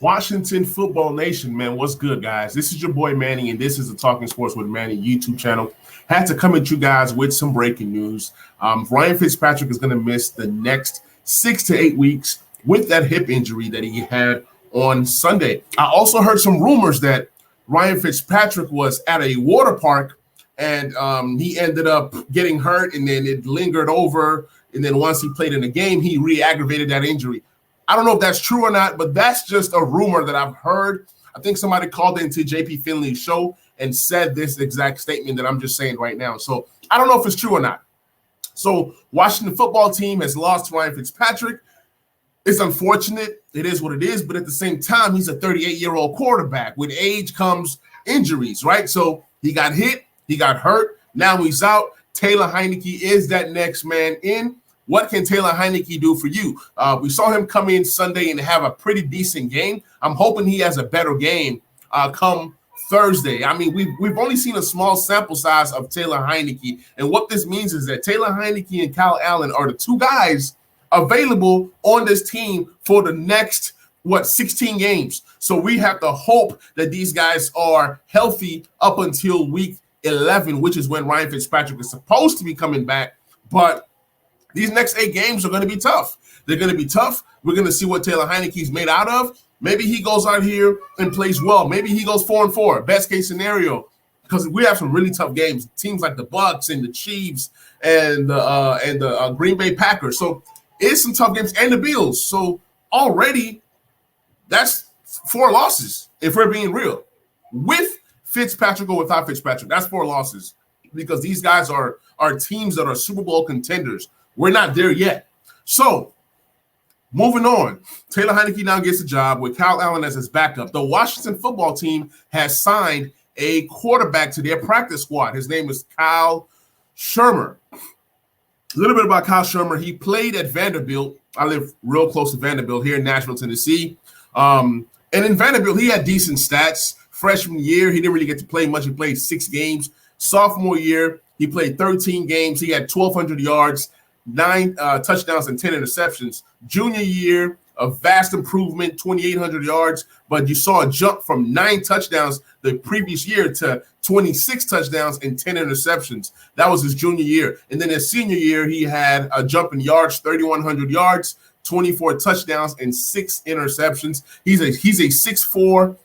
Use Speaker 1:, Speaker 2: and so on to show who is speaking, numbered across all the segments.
Speaker 1: Washington Football Nation, man, what's good, guys? This is your boy Manny, and this is the Talking Sports with Manny YouTube channel. Had to come at you guys with some breaking news. Ryan Fitzpatrick is going to miss the next 6 to 8 weeks with that hip injury that he had on Sunday. I also heard some rumors that Ryan Fitzpatrick was at a water park and he ended up getting hurt, and then it lingered over. And then once he played in the game, he re-aggravated that injury. I don't know if that's true or not, but that's just a rumor that I've heard. I think somebody called into JP Finley's show and said this exact statement that I'm just saying right now. So I don't know if it's true or not. So Washington football team has lost Ryan Fitzpatrick. It's unfortunate. It is what it is. But at the same time, he's a 38-year-old quarterback. With age comes injuries, right? So he got hit. He got hurt. Now he's out. Taylor Heinicke is that next man in. What can Taylor Heinicke do for you? We saw him come in Sunday and have a pretty decent game. I'm hoping he has a better game come Thursday. I mean, we've only seen a small sample size of Taylor Heinicke. And what this means is that Taylor Heinicke and Kyle Allen are the two guys available on this team for the next, 16 games. So we have to hope that these guys are healthy up until week 11, which is when Ryan Fitzpatrick is supposed to be coming back. But these next 8 games are going to be tough. They're going to be tough. We're going to see what Taylor Heinicke's made out of. Maybe he goes out here and plays well. Maybe he goes 4-4, best case scenario, because we have some really tough games. Teams like the Bucks and the Chiefs and the Green Bay Packers. So it's some tough games, and the Bills. So already that's 4 losses, if we're being real. With Fitzpatrick or without Fitzpatrick, that's 4 losses, because these guys are teams that are Super Bowl contenders. We're not there yet. So, moving on, Taylor Heinicke now gets a job with Kyle Allen as his backup. The Washington football team has signed a quarterback to their practice squad. His name is Kyle Shurmur. A little bit about Kyle Shurmur. He played at Vanderbilt. I live real close to Vanderbilt here in Nashville, Tennessee. And in Vanderbilt, he had decent stats. Freshman year, he didn't really get to play much. He played 6 games. Sophomore year, he played 13 games. He had 1,200 yards, 9 touchdowns, and 10 interceptions. Junior year, a vast improvement, 2,800 yards, but you saw a jump from 9 touchdowns the previous year to 26 touchdowns and 10 interceptions. That was his junior year. And then his senior year, he had a jump in yards, 3,100 yards, 24 touchdowns, and 6 interceptions. He's a 6'4"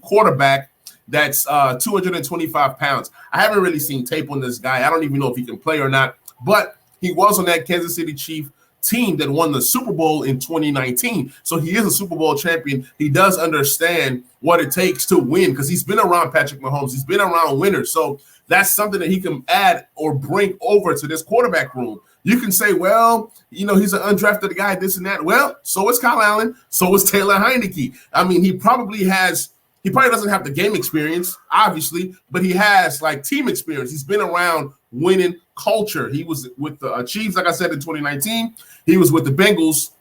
Speaker 1: quarterback that's 225 pounds. I haven't really seen tape on this guy. I don't even know if he can play or not, but he was on that Kansas City Chiefs team that won the Super Bowl in 2019. So he is a Super Bowl champion. He does understand what it takes to win because he's been around Patrick Mahomes. He's been around winners. So that's something that he can add or bring over to this quarterback room. You can say, well, he's an undrafted guy, this and that. Well, so is Kyle Allen. So is Taylor Heinicke. I mean, he probably doesn't have the game experience, obviously, but he has team experience. He's been around winning culture. He was with the Chiefs, like I said, in 2019. He was with the Bengals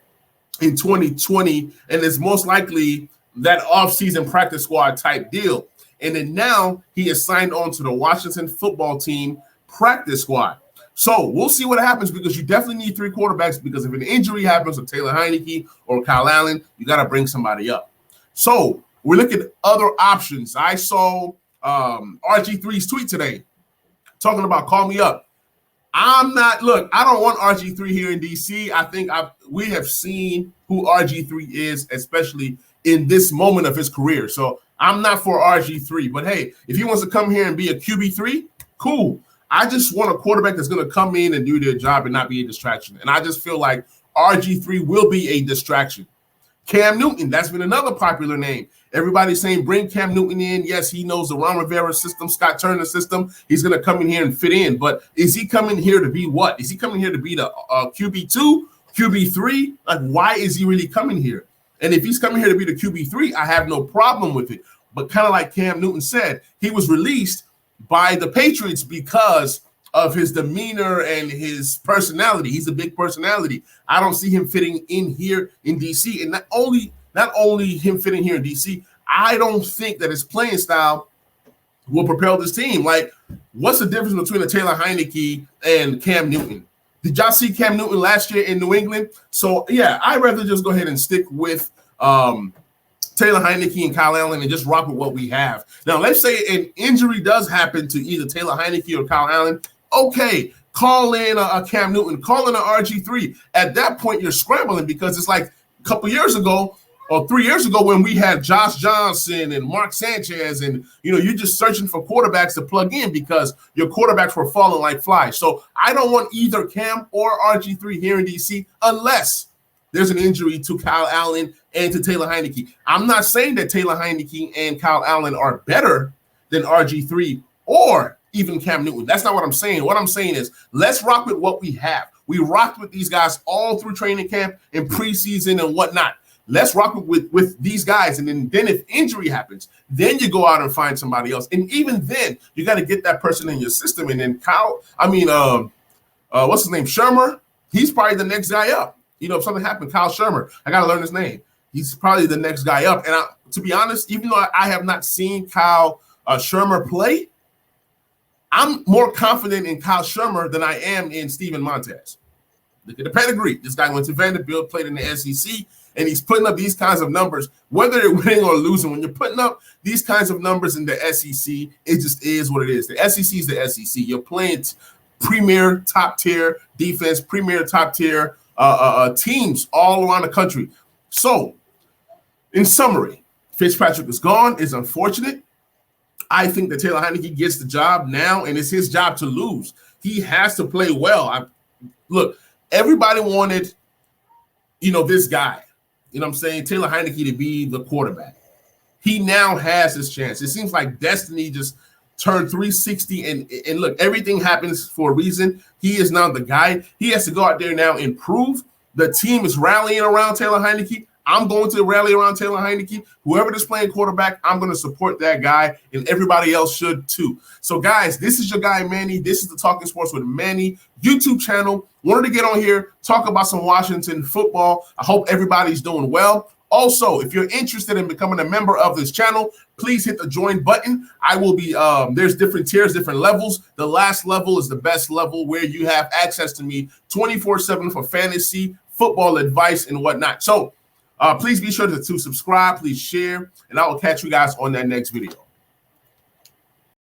Speaker 1: in 2020, and it's most likely that offseason practice squad type deal. And then now he is signed on to the Washington football team practice squad. So we'll see what happens, because you definitely need 3 quarterbacks, because if an injury happens to Taylor Heinicke or Kyle Allen, you got to bring somebody up. So we're looking at other options. I saw RG3's tweet today talking about call me up. I don't want RG3 here in DC. I think we have seen who RG3 is, especially in this moment of his career. So I'm not for RG3. But hey, if he wants to come here and be a QB3, cool. I just want a quarterback that's going to come in and do their job and not be a distraction. And I just feel like RG3 will be a distraction. Cam Newton, that's been another popular name. Everybody's saying bring Cam Newton in. Yes, he knows the Ron Rivera system, Scott Turner system. He's going to come in here and fit in. But is he coming here to be what? Is he coming here to be the QB2, QB3? Why is he really coming here? And if he's coming here to be the QB3, I have no problem with it. But kind of like Cam Newton said, he was released by the Patriots because of his demeanor and his personality. He's a big personality. I don't see him fitting in here in DC. And not only him fitting here in DC, I don't think that his playing style will propel this team. What's the difference between a Taylor Heinicke and Cam Newton? Did y'all see Cam Newton last year in New England? So, yeah, I'd rather just go ahead and stick with Taylor Heinicke and Kyle Allen and just rock with what we have. Now, let's say an injury does happen to either Taylor Heinicke or Kyle Allen. Okay, call in a Cam Newton, call in an RG3. At that point, you're scrambling because it's like a couple years ago or 3 years ago when we had Josh Johnson and Mark Sanchez, and you're just searching for quarterbacks to plug in because your quarterbacks were falling like flies. So I don't want either Cam or RG3 here in DC unless there's an injury to Kyle Allen and to Taylor Heinicke. I'm not saying that Taylor Heinicke and Kyle Allen are better than RG3 or even Cam Newton. That's not what I'm saying. What I'm saying is let's rock with what we have. We rocked with these guys all through training camp and preseason and whatnot. Let's rock with these guys. And then if injury happens, then you go out and find somebody else. And even then, you got to get that person in your system. And then what's his name? Shermer. He's probably the next guy up. If something happened, Kyle Shermer, I got to learn his name. He's probably the next guy up. And to be honest, even though I have not seen Kyle Shermer play, I'm more confident in Kyle Shermer than I am in Steven Montez. Look at the pedigree. This guy went to Vanderbilt, played in the SEC, and he's putting up these kinds of numbers, whether they're winning or losing. When you're putting up these kinds of numbers in the SEC, it just is what it is. The SEC is the SEC. You're playing premier top-tier defense, premier top-tier teams all around the country. So, in summary, Fitzpatrick is gone. It's unfortunate. I think that Taylor Heinicke gets the job now, and it's his job to lose. He has to play well. Look, everybody wanted, this guy, what I'm saying, Taylor Heinicke to be the quarterback. He now has his chance. It seems like destiny just turned 360, and look, everything happens for a reason. He is now the guy. He has to go out there now and prove. The team is rallying around Taylor Heinicke. I'm going to rally around Taylor Heinicke. Whoever is playing quarterback, I'm going to support that guy, and everybody else should too. So, guys, this is your guy, Manny. This is the Talking Sports with Manny YouTube channel. Wanted to get on here, talk about some Washington football. I hope everybody's doing well. Also, if you're interested in becoming a member of this channel, please hit the join button. I will be, there's different tiers, different levels. The last level is the best level where you have access to me 24/7 for fantasy, football advice, and whatnot. So, please be sure to subscribe, please share, and I will catch you guys on that next video.